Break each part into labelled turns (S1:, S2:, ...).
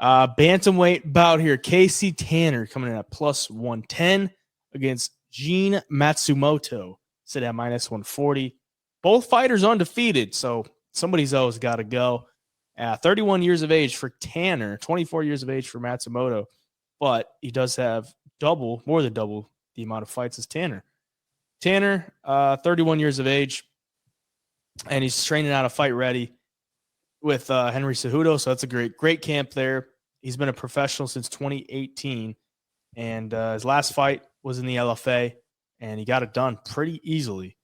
S1: Bantamweight bout here. Kasey Tanner coming in at plus 110 against Gene Matsumoto, sit at minus 140. Both fighters undefeated, so somebody's always got to go. 31 years of age for Tanner, 24 years of age for Matsumoto, but he does have more than double the amount of fights as Tanner. Tanner, 31 years of age, and he's training out of Fight Ready with Henry Cejudo, so that's a great camp there. He's been a professional since 2018, and his last fight was in the LFA, and he got it done pretty easily,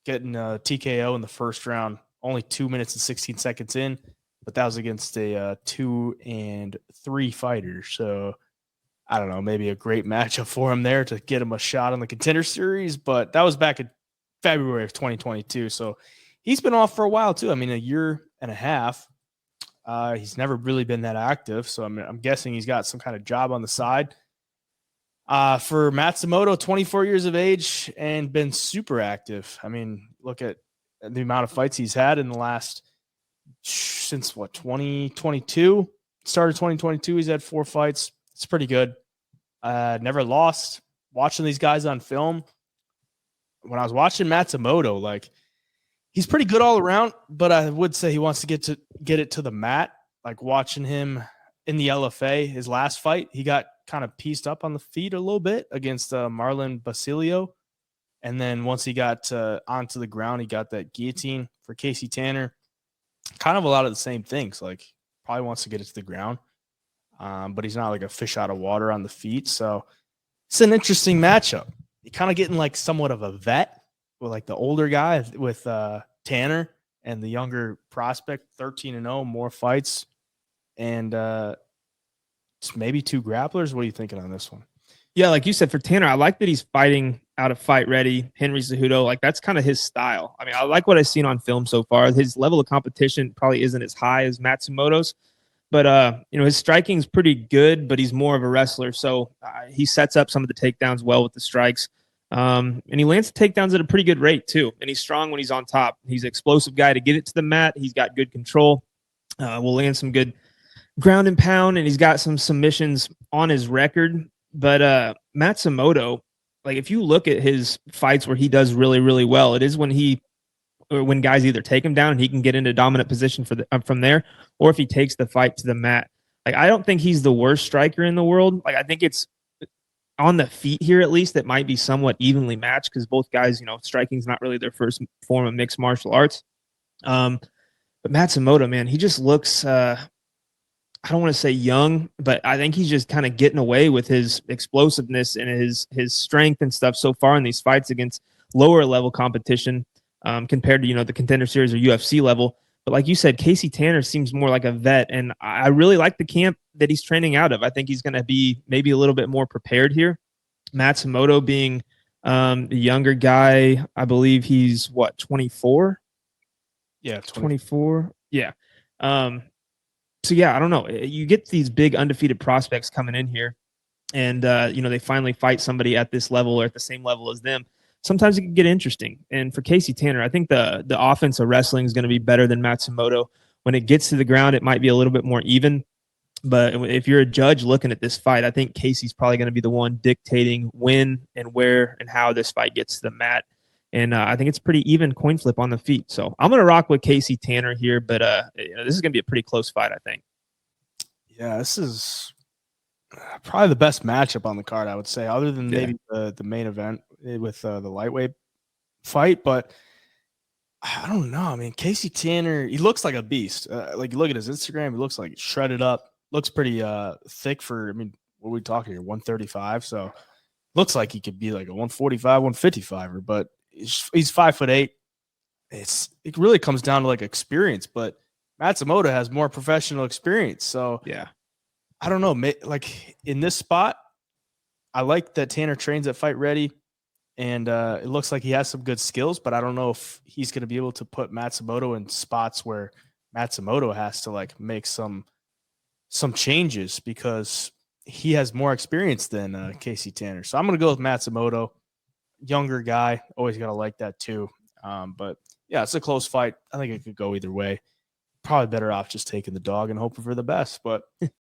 S1: getting a TKO in the first round, only 2 minutes and 16 seconds in, but that was against a 2-3 fighter, so I don't know, maybe a great matchup for him there to get him a shot on the Contender Series, but that was back in February of 2022, so he's been off for a while too. I mean, a year and a half. He's never really been that active, so I'm guessing he's got some kind of job on the side. For Matsumoto, 24 years of age and been super active. I mean, look at the amount of fights he's had in the last, since 2022? Started 2022, he's had 4 fights. It's pretty good. Never lost. Watching these guys on film, when I was watching Matsumoto, like, he's pretty good all around, but I would say he wants to get it to the mat. Like watching him in the LFA, his last fight, he got kind of pieced up on the feet a little bit against Marlon Basilio. And then once he got onto the ground, he got that guillotine for Kasey Tanner. Kind of a lot of the same things. Like probably wants to get it to the ground, but he's not like a fish out of water on the feet. So it's an interesting matchup. You're kind of getting like somewhat of a vet with like the older guy with Tanner and the younger prospect, 13-0, more fights, and maybe 2 grapplers. What are you thinking on this one?
S2: Yeah, like you said, for Tanner, I like that he's fighting out of Fight Ready, Henry Cejudo. Like, that's kind of his style. I mean, I like what I've seen on film so far. His level of competition probably isn't as high as Matsumoto's, but his striking's pretty good, but he's more of a wrestler. So he sets up some of the takedowns well with the strikes. And he lands the takedowns at a pretty good rate too. And he's strong when he's on top. He's an explosive guy to get it to the mat. He's got good control. Will land some good ground and pound, and he's got some submissions on his record. But Matsumoto, like if you look at his fights where he does really, really well, it is when guys either take him down and he can get into dominant position from there, or if he takes the fight to the mat. Like, I don't think he's the worst striker in the world. Like, I think it's on the feet here, at least, that might be somewhat evenly matched because both guys, striking is not really their first form of mixed martial arts. But Matsumoto, man, he just looks, I don't want to say young, but I think he's just kind of getting away with his explosiveness and his strength and stuff so far in these fights against lower level competition compared to, the Contender Series or UFC level. But like you said, Kasey Tanner seems more like a vet, and I really like the camp that he's training out of. I think he's going to be maybe a little bit more prepared here. Matsumoto being the younger guy, I believe he's 24?
S1: Yeah,
S2: 24. Yeah. So yeah, I don't know. You get these big undefeated prospects coming in here, and they finally fight somebody at this level or at the same level as them. Sometimes it can get interesting. And for Kasey Tanner, I think the offense of wrestling is going to be better than Matsumoto. When it gets to the ground, it might be a little bit more even. But if you're a judge looking at this fight, I think Kasey's probably going to be the one dictating when and where and how this fight gets to the mat. And I think it's pretty even coin flip on the feet. So I'm going to rock with Kasey Tanner here, but this is going to be a pretty close fight, I think.
S1: Yeah, this is probably the best matchup on the card, I would say, other than maybe the main event with the lightweight fight. But I don't know. I mean, Kasey Tanner, he looks like a beast. Like, you look at his Instagram, he looks like shredded up. Looks pretty thick for, what are we talking here, 135? So looks like he could be like a 145, 155er, but he's 5'8". It really comes down to like experience, but Matsumoto has more professional experience. So
S2: yeah,
S1: I don't know. Like in this spot, I like that Tanner trains at Fight Ready, and it looks like he has some good skills, but I don't know if he's going to be able to put Matsumoto in spots where Matsumoto has to like make some changes because he has more experience than Kasey Tanner. So I'm going to go with Matsumoto, younger guy. Always got to like that too. But yeah, it's a close fight. I think it could go either way. Probably better off just taking the dog and hoping for the best, but